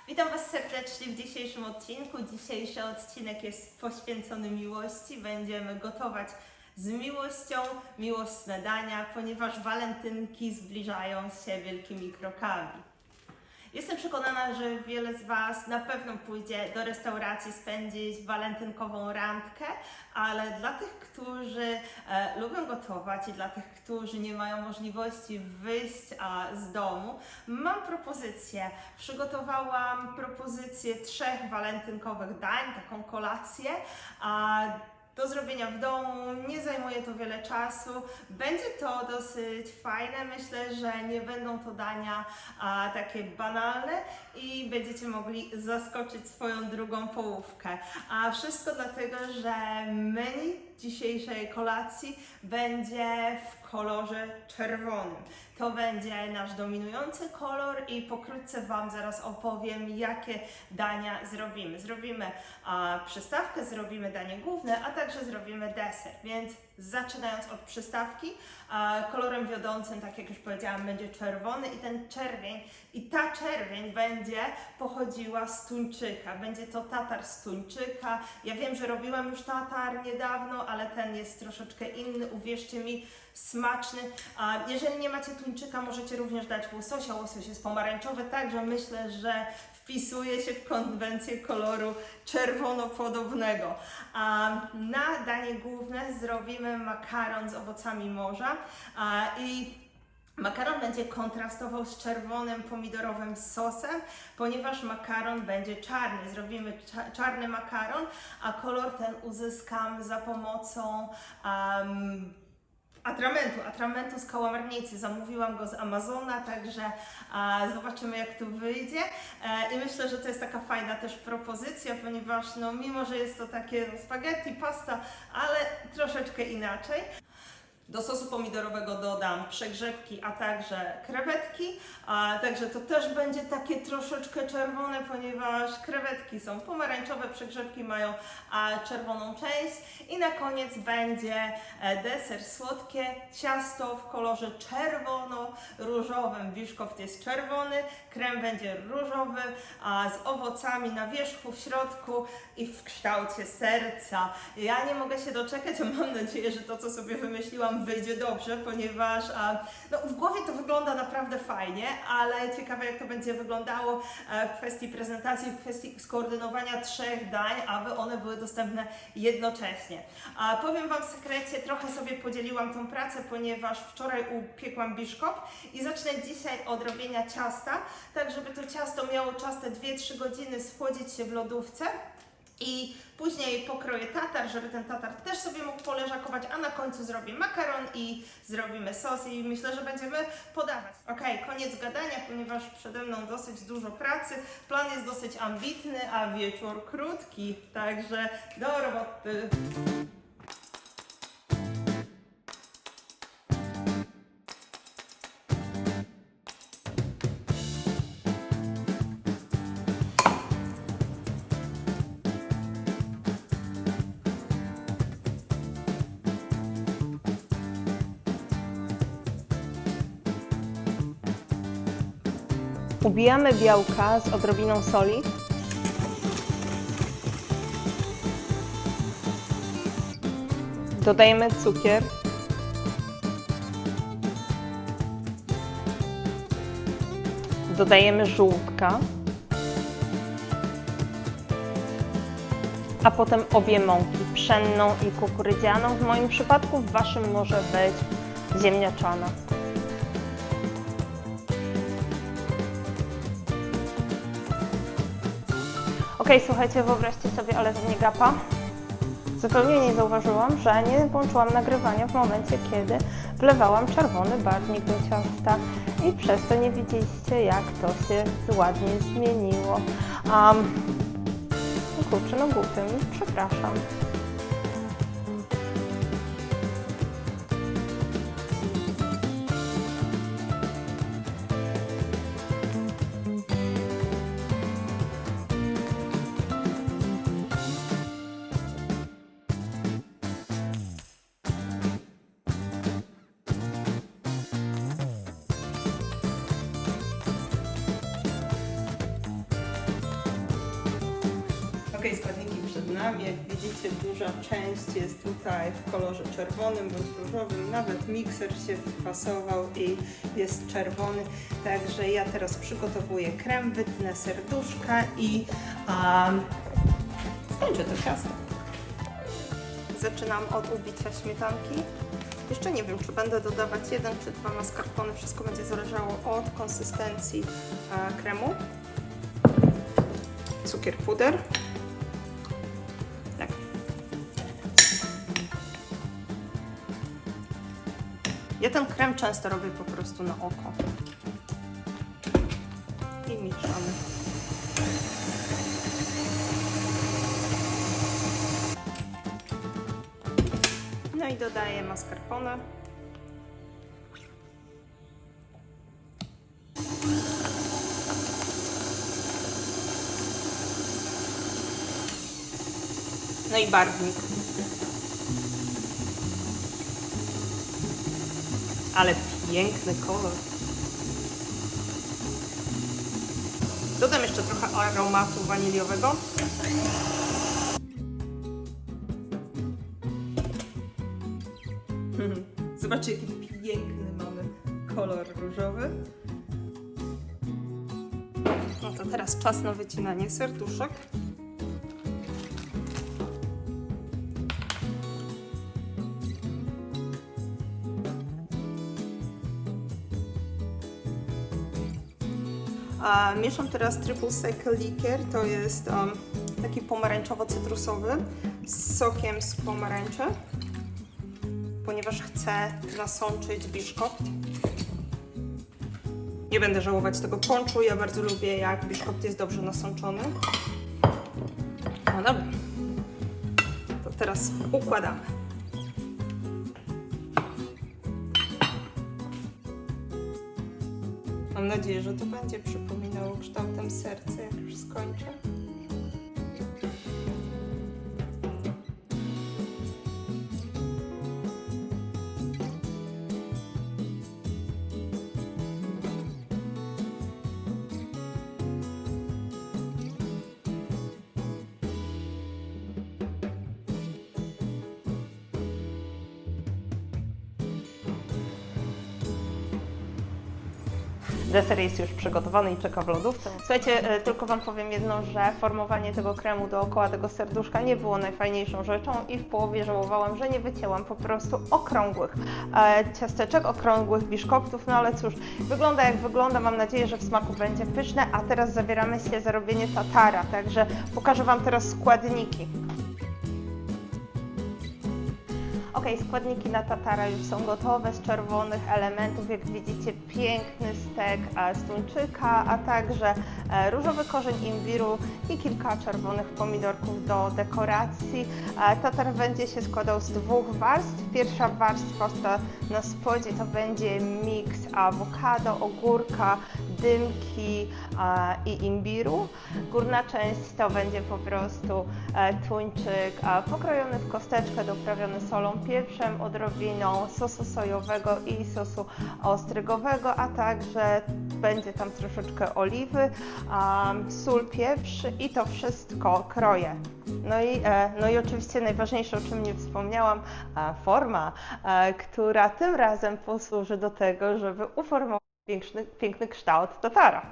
Witam Was serdecznie w dzisiejszym odcinku. Dzisiejszy odcinek jest poświęcony miłości. Będziemy gotować z miłością, miłość śniadania, ponieważ walentynki zbliżają się wielkimi krokami. Jestem przekonana, że wiele z Was na pewno pójdzie do restauracji spędzić walentynkową randkę, ale dla tych, którzy lubią gotować i dla tych, którzy nie mają możliwości wyjść z domu, mam propozycję. Przygotowałam propozycję 3 walentynkowych dań, taką kolację. Do zrobienia w domu, nie zajmuje to wiele czasu, będzie to dosyć fajne, myślę, że nie będą to dania takie banalne i będziecie mogli zaskoczyć swoją drugą połówkę. A wszystko dlatego, że menu dzisiejszej kolacji będzie w kolorze czerwonym. To będzie nasz dominujący kolor i pokrótce Wam zaraz opowiem, jakie dania zrobimy. Zrobimy przystawkę, zrobimy danie główne, a także zrobimy deser. Więc zaczynając od przystawki, kolorem wiodącym, tak jak już powiedziałam, będzie czerwony i ten czerwień i ta czerwień będzie pochodziła z tuńczyka. Będzie to tatar z tuńczyka. Ja wiem, że robiłam już tatar niedawno, ale ten jest troszeczkę inny, uwierzcie mi, smaczny. Jeżeli nie macie tuńczyka, możecie również dać łososia. Łosoś jest pomarańczowy, także myślę, że wpisuje się w konwencję koloru czerwono-podobnego. Na danie główne zrobimy makaron z owocami morza i makaron będzie kontrastował z czerwonym pomidorowym sosem, ponieważ makaron będzie czarny. Zrobimy czarny makaron, a kolor ten uzyskam za pomocą atramentu z kałamarnicy. Zamówiłam go z Amazona, także zobaczymy, jak tu wyjdzie. I myślę, że to jest taka fajna też propozycja, ponieważ mimo, że jest to takie spaghetti, pasta, ale troszeczkę inaczej. Do sosu pomidorowego dodam przegrzebki, a także krewetki, także to też będzie takie troszeczkę czerwone, ponieważ krewetki są pomarańczowe, przegrzebki mają czerwoną część i na koniec będzie deser, słodkie ciasto w kolorze czerwono-różowym. Biszkopt jest czerwony, krem będzie różowy, z owocami na wierzchu, w środku i w kształcie serca. Ja nie mogę się doczekać, a mam nadzieję, że to, co sobie wymyśliłam, wyjdzie dobrze, ponieważ w głowie to wygląda naprawdę fajnie, ale ciekawe, jak to będzie wyglądało w kwestii prezentacji, w kwestii skoordynowania 3 dań, aby one były dostępne jednocześnie. Powiem Wam w sekrecie, trochę sobie podzieliłam tą pracę, ponieważ wczoraj upiekłam biszkopt i zacznę dzisiaj od robienia ciasta, tak żeby to ciasto miało czas te 2-3 godziny schłodzić się w lodówce. I później pokroję tatar, żeby ten tatar też sobie mógł poleżakować, a na końcu zrobię makaron i zrobimy sos i myślę, że będziemy podawać. Koniec gadania, ponieważ przede mną dosyć dużo pracy. Plan jest dosyć ambitny, a wieczór krótki, także do roboty. Ubijamy białka z odrobiną soli. Dodajemy cukier. Dodajemy żółtka. A potem obie mąki, pszenną i kukurydzianą. W moim przypadku, w Waszym może być ziemniaczana. Słuchajcie, wyobraźcie sobie, ale to nie gapa. Zupełnie nie zauważyłam, że nie włączyłam nagrywania w momencie, kiedy wlewałam czerwony barwnik do ciasta i przez to nie widzieliście, jak to się ładnie zmieniło. Kurczę, głupio mi, przepraszam. Ok, składniki przed nami. Jak widzicie, duża część jest tutaj w kolorze czerwonym bądź różowym. Nawet mikser się wpasował i jest czerwony. Także ja teraz przygotowuję krem, wytnę serduszka i skończę to ciasto. Zaczynam od ubicia śmietanki. Jeszcze nie wiem, czy będę dodawać 1 czy 2 mascarpone. Wszystko będzie zależało od konsystencji kremu. Cukier, puder. Tak. Ja ten krem często robię po prostu na oko. I mieszamy. No i dodaję mascarpone. No i barwnik. Ale piękny kolor. Dodam jeszcze trochę aromatu waniliowego. Zobaczcie, jaki piękny mamy kolor różowy. No to teraz czas na wycinanie serduszek. Mieszam teraz Triple Cycle Liqueur, to jest taki pomarańczowo-cytrusowy z sokiem z pomarańczy, ponieważ chcę nasączyć biszkopt. Nie będę żałować tego ponczu, ja bardzo lubię, jak biszkopt jest dobrze nasączony. No dobra, to teraz układamy. Mam nadzieję, że to będzie przypominało kształtem serca, jak już skończę. Deser jest już przygotowany i czeka w lodówce. Słuchajcie, tylko Wam powiem jedno, że formowanie tego kremu dookoła tego serduszka nie było najfajniejszą rzeczą i w połowie żałowałam, że nie wycięłam po prostu okrągłych ciasteczek, okrągłych biszkoptów, no ale cóż, wygląda jak wygląda, mam nadzieję, że w smaku będzie pyszne, a teraz zabieramy się za robienie tatara, także pokażę Wam teraz składniki. Ok, składniki na tatara już są gotowe z czerwonych elementów. Jak widzicie, piękny stek z tuńczyka, a także różowy korzeń imbiru i kilka czerwonych pomidorków do dekoracji. Tatar będzie się składał z 2 warstw. Pierwsza warstwa na spodzie to będzie miks awokado, ogórka, dymki i imbiru. Górna część to będzie po prostu tuńczyk pokrojony w kosteczkę, doprawiony solą, pieprzem, odrobiną sosu sojowego i sosu ostrygowego, a także będzie tam troszeczkę oliwy, sól, pieprz i to wszystko kroję. No i oczywiście najważniejsze, o czym nie wspomniałam, forma, która tym razem posłuży do tego, żeby uformować piękny kształt tatara.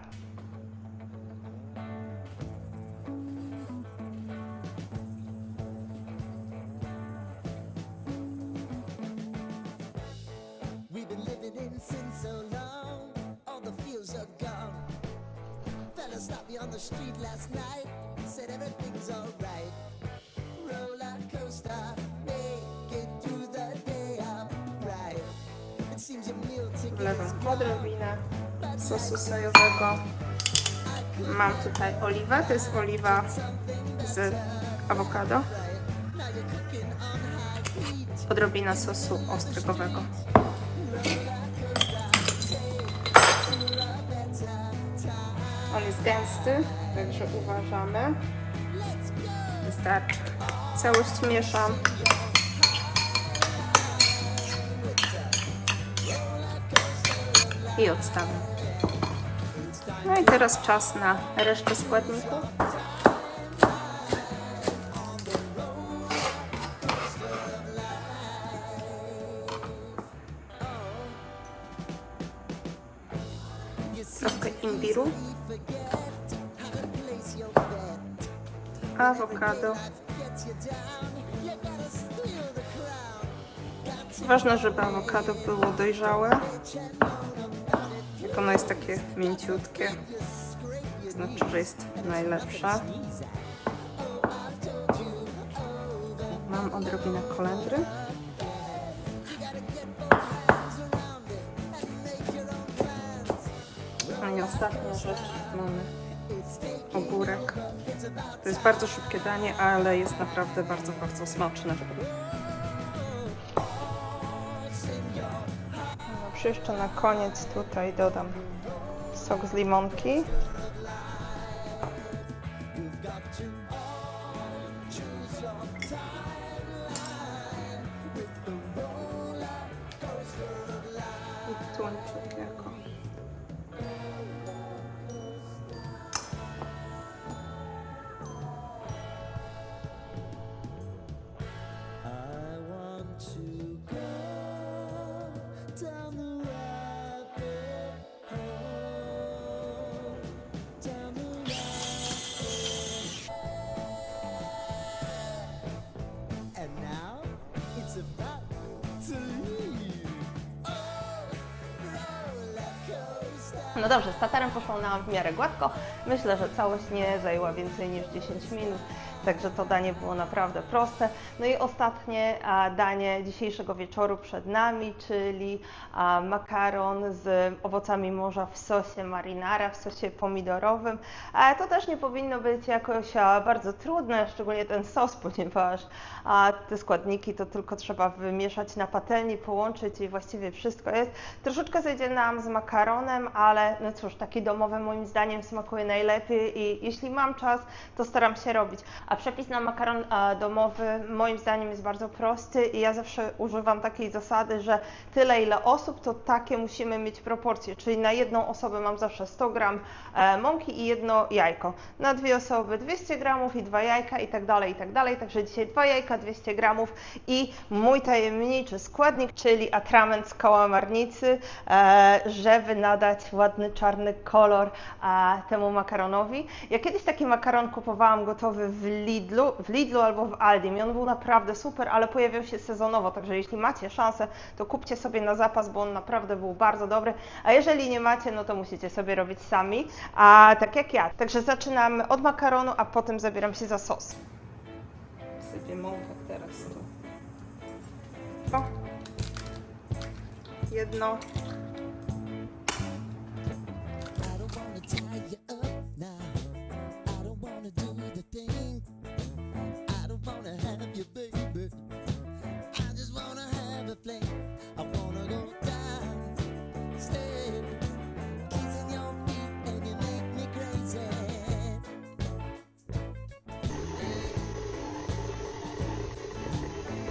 We've been living in sin so long, all the feels are gone. Fella stopped me on the street last night, said everything's alright. Roller coaster, make it through the day, I'm right. It seems your meal ticket Wlewam is gone. odrobinę sosu sojowego. Mam tutaj oliwę, to jest oliwa z awokado. Odrobina sosu ostrygowego. On jest gęsty, także uważamy. Wystarczy. Całość mieszam. I odstawiam. No i teraz czas na resztę składników. kefirу, awokado. Ważne, żeby awokado było dojrzałe. Jak ono jest takie mięciutkie, to znaczy, że jest najlepsze. Mam odrobinę kolendry. No i ostatnia rzecz, mamy ogórek. To jest bardzo szybkie danie, ale jest naprawdę bardzo, bardzo smaczne. No, jeszcze na koniec tutaj dodam sok z limonki. I tuńczyk jako. I want to go down the rabbit hole, down the rabbit hole. And now it's about to leave. Oh, roller coaster. No dobrze, z tatarem poszło nam w miarę gładko. Myślę, że całość nie zajęła więcej niż 10 minut. Także to danie było naprawdę proste. No i ostatnie danie dzisiejszego wieczoru przed nami, czyli makaron z owocami morza w sosie marinara, w sosie pomidorowym. To też nie powinno być jakoś bardzo trudne, szczególnie ten sos, ponieważ te składniki to tylko trzeba wymieszać na patelni, połączyć i właściwie wszystko jest. Troszeczkę zejdzie nam z makaronem, ale no cóż, taki domowy moim zdaniem smakuje najlepiej i jeśli mam czas, to staram się robić. A przepis na makaron domowy moim zdaniem jest bardzo prosty i ja zawsze używam takiej zasady, że tyle ile osób, to takie musimy mieć proporcje, czyli na jedną osobę mam zawsze 100 gram mąki i jedno jajko, na 2 osoby 200 gramów i 2 jajka i tak dalej, także dzisiaj 2 jajka, 200 gramów i mój tajemniczy składnik, czyli atrament z kałamarnicy, żeby nadać ładny czarny kolor temu makaronowi. Ja kiedyś taki makaron kupowałam gotowy w Lidlu albo w Aldim i on był naprawdę super, ale pojawiał się sezonowo, także jeśli macie szansę, to kupcie sobie na zapas, bo on naprawdę był bardzo dobry, a jeżeli nie macie, no to musicie sobie robić sami, tak jak ja. Także zaczynamy od makaronu, a potem zabieram się za sos. Sypię mąkę teraz tu. O. Jedno. I don't wanna tie you up now. I don't wanna do the thing. I don't wanna have you, baby. I just wanna have a fling. I wanna go down, stay, kissing your feet, and you make me crazy.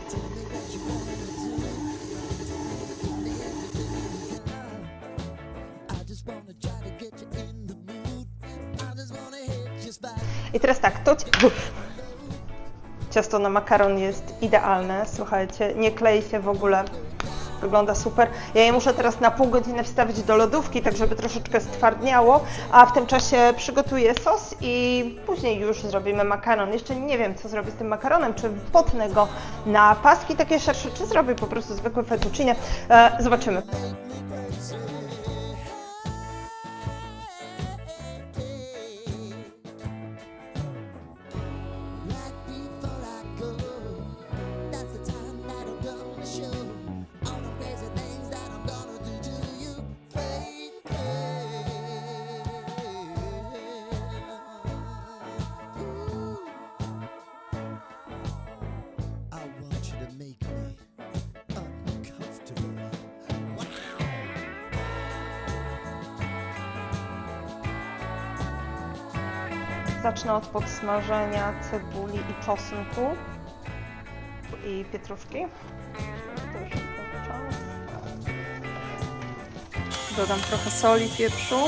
Tell me what you wanna do. Give me everything you got. I just wanna try to get you in the mood. I just wanna hit you spot. I teraz tak, ciasto na makaron jest idealne, słuchajcie, nie klei się w ogóle, wygląda super. Ja je muszę teraz na pół godziny wstawić do lodówki, tak żeby troszeczkę stwardniało, a w tym czasie przygotuję sos i później już zrobimy makaron. Jeszcze nie wiem, co zrobię z tym makaronem, czy potnę go na paski takie szersze, czy zrobię po prostu zwykłe fettuccine. Zobaczymy. Right before I go, that's the time that I'm gonna show all the crazy things that I'm gonna do to you, baby. Ooh. I want you to make me uncomfortable. Wow. Zacznę od podsmażenia cebuli i czosnku i pietruszki. To już jest ten czas. Dodam trochę soli, pieprzu.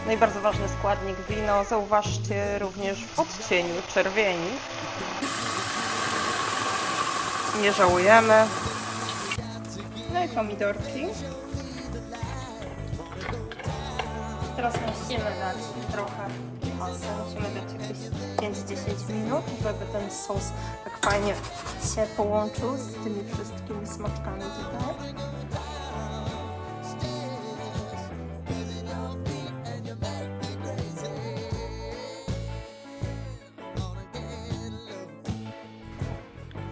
No i bardzo ważny składnik wino. Zauważcie również w odcieniu czerwieni. Nie żałujemy. No i pomidorki. Teraz musimy dać trochę masy, musimy dać jakieś 5-10 minut, żeby ten sos tak fajnie się połączył z tymi wszystkimi smaczkami tutaj.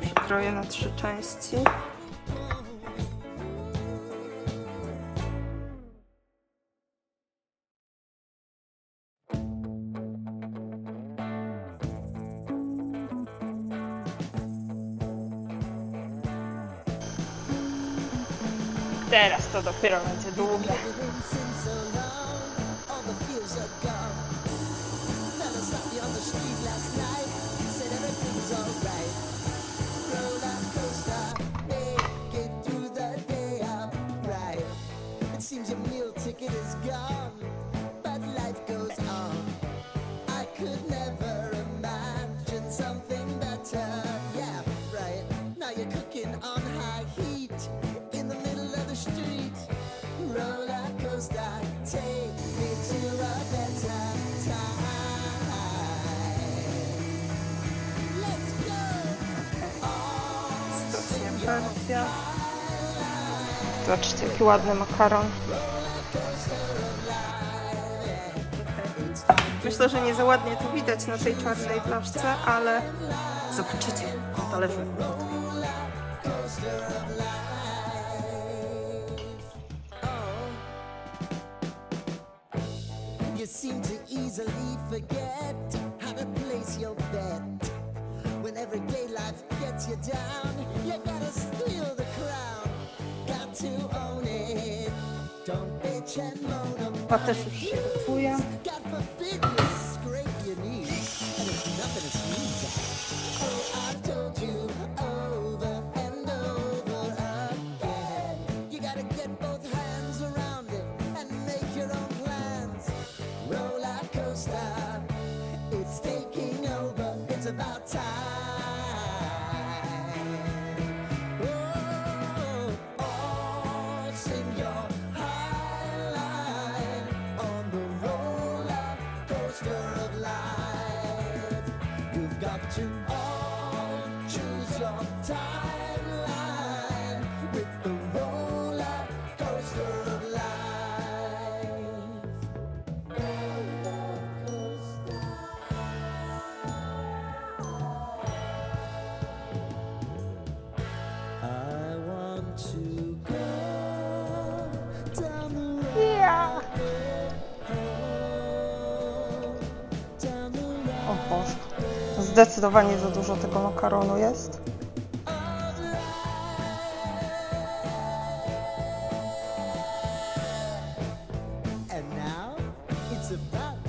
Przykroję na 3 części. Teraz to dopiero będzie długie. All the fields are gone. Fella stopped me on the street last night. Said everything's alright. Roller coaster, make it through the day upright. It seems your meal ticket is gone, but life goes on. I could never imagine something better. Yeah, right. Now you're cooking on high heat in the middle of the street. Roller coaster, take me to a better time. Let's go. Stocznie wersja. Zobaczcie, jaki ładny makaron. Myślę, że nie za ładnie to widać na tej czarnej blaszce, ale zobaczycie na talerzu. You seem to easily forget how to place your bet. When everyday life gets you down, you gotta steal the crown. Got to own it. Don't bitch and moan about Chyba też już się gotuje. God forbid you scrape your knees, and it's nothing to sneeze at. Oh, I've told you over and over again. You gotta get both hands around it and make your own plans. Roller coaster, it's taking over. It's about time. Oh, sing your high line on the roller coaster of life. You've got to all choose your timeline with the roller coaster of life. Roller coaster. I want to go down the road. Ja. Down the road. O Boże, zdecydowanie za dużo tego makaronu jest. And now it's about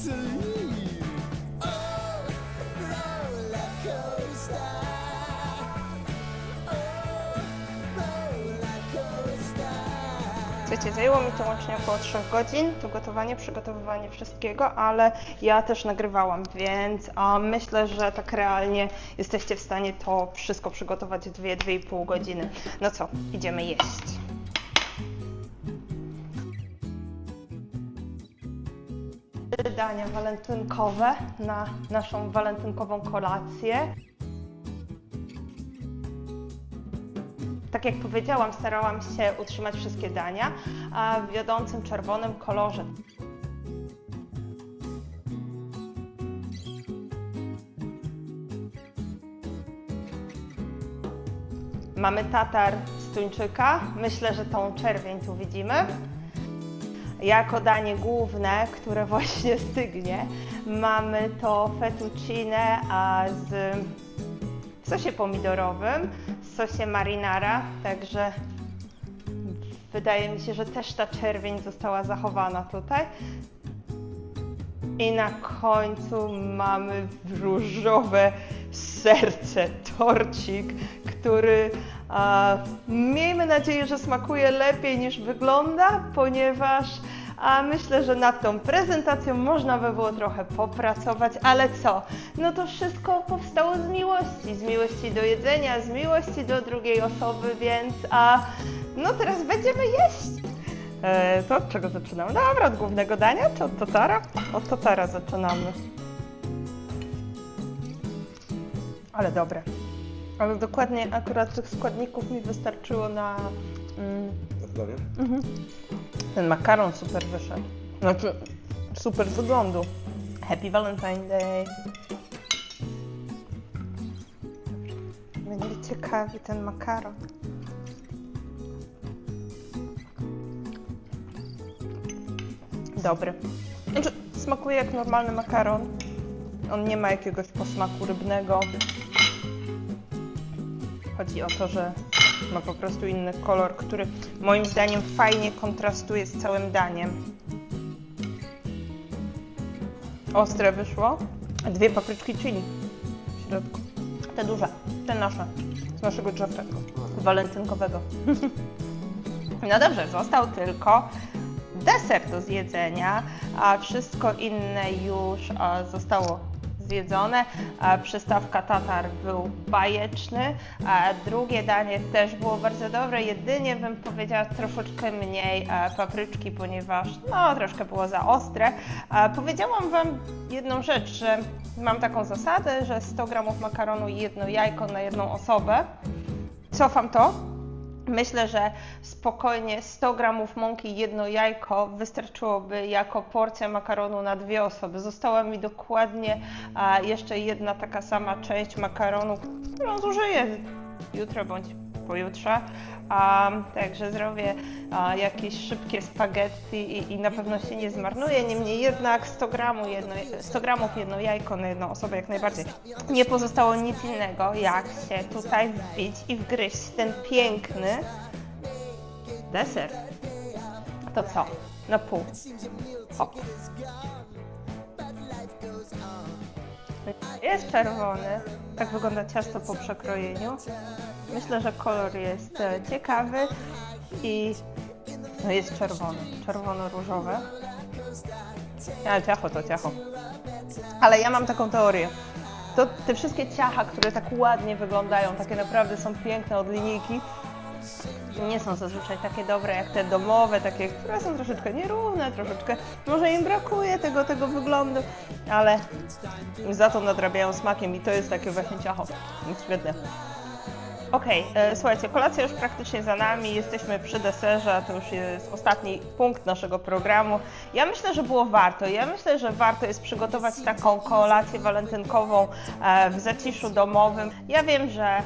to leave. Oh, roller coaster. Oh, roller coaster. Słuchajcie, zajęło mi to łącznie około 3 godzin, to gotowanie, przygotowywanie wszystkiego, ale ja też nagrywałam, więc myślę, że tak realnie jesteście w stanie to wszystko przygotować w 2-2,5 godziny. No co, idziemy jeść. Dania walentynkowe na naszą walentynkową kolację. Tak jak powiedziałam, starałam się utrzymać wszystkie dania w wiodącym czerwonym kolorze. Mamy tatar z tuńczyka, myślę, że tą czerwień tu widzimy. Jako danie główne, które właśnie stygnie, mamy to fettuccine w sosie pomidorowym, w sosie marinara, także wydaje mi się, że też ta czerwień została zachowana tutaj. I na końcu mamy różowe serce, torcik, który miejmy nadzieję, że smakuje lepiej niż wygląda, ponieważ a myślę, że nad tą prezentacją można by było trochę popracować, ale co? No to wszystko powstało z miłości do jedzenia, z miłości do drugiej osoby, więc no teraz będziemy jeść. To od czego zaczynamy? Dobra, od głównego dania, czy od totara? Od totara zaczynamy. Ale dobre. Ale dokładnie akurat tych składników mi wystarczyło na... Ten makaron super wyszedł. Znaczy, super wyglądu. Happy Valentine Day. Będzie ciekawy ten makaron. Dobry. Znaczy, smakuje jak normalny makaron. On nie ma jakiegoś posmaku rybnego. Chodzi o to, że ma po prostu inny kolor, który moim zdaniem fajnie kontrastuje z całym daniem. Ostre wyszło. 2 papryczki chili w środku. Te duże, te nasze, z naszego drzewka walentynkowego. No dobrze, został tylko deser do zjedzenia, a wszystko inne już zostało zjedzone. Przystawka tatar był bajeczny, a drugie danie też było bardzo dobre, jedynie bym powiedziała troszeczkę mniej papryczki, ponieważ no troszkę było za ostre. Powiedziałam Wam jedną rzecz, że mam taką zasadę, że 100 gramów makaronu i 1 jajko na 1 osobę. Cofam to. Myślę, że spokojnie 100 gramów mąki i 1 jajko wystarczyłoby jako porcja makaronu na 2 osoby. Została mi dokładnie jeszcze jedna taka sama część makaronu, którą zużyję jutro bądź pojutrze. Także zrobię jakieś szybkie spaghetti i na pewno się nie zmarnuje. Niemniej jednak 100 gramów, 1 jajko na 1 osobę jak najbardziej. Nie pozostało nic innego, jak się tutaj wbić i wgryźć ten piękny deser. To co? Na pół. Hop. Jest czerwony. Tak wygląda ciasto po przekrojeniu. Myślę, że kolor jest ciekawy i no jest czerwony, czerwono-różowe. Ale ciacho to ciacho. Ale ja mam taką teorię. To te wszystkie ciacha, które tak ładnie wyglądają, takie naprawdę są piękne od linijki, nie są zazwyczaj takie dobre jak te domowe, takie, które są troszeczkę nierówne, troszeczkę, może im brakuje tego wyglądu, ale za to nadrabiają smakiem i to jest takie właśnie ciacho. Świetne. Okej, słuchajcie, kolacja już praktycznie za nami, jesteśmy przy deserze, to już jest ostatni punkt naszego programu. Ja myślę, że było warto. Ja myślę, że warto jest przygotować taką kolację walentynkową w zaciszu domowym. Ja wiem, że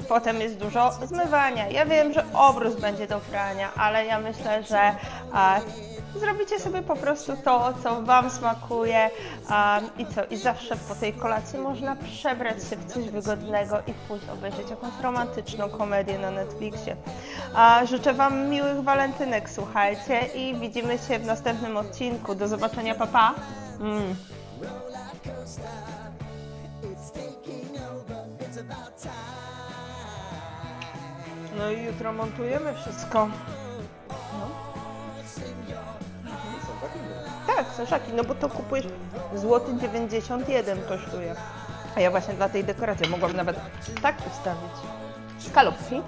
potem jest dużo zmywania, ja wiem, że obrus będzie do prania, ale ja myślę, że zrobicie sobie po prostu to, co Wam smakuje i co? I zawsze po tej kolacji można przebrać się w coś wygodnego i pójść obejrzeć jakąś romantyczną komedię na Netflixie. Życzę Wam miłych walentynek, słuchajcie, i widzimy się w następnym odcinku. Do zobaczenia, pa pa! No i jutro montujemy wszystko. Tak, soszaki, no bo to kupujesz złoty 91 kosztuje. A ja właśnie dla tej dekoracji mogłabym nawet tak ustawić. Skalopki,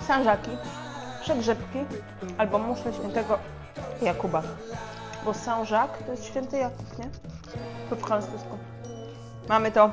sanżaki, przegrzebki albo muszle świętego Jakuba. Bo Saint-Jacques to jest święty Jakub, nie? To w francusku. Mamy to.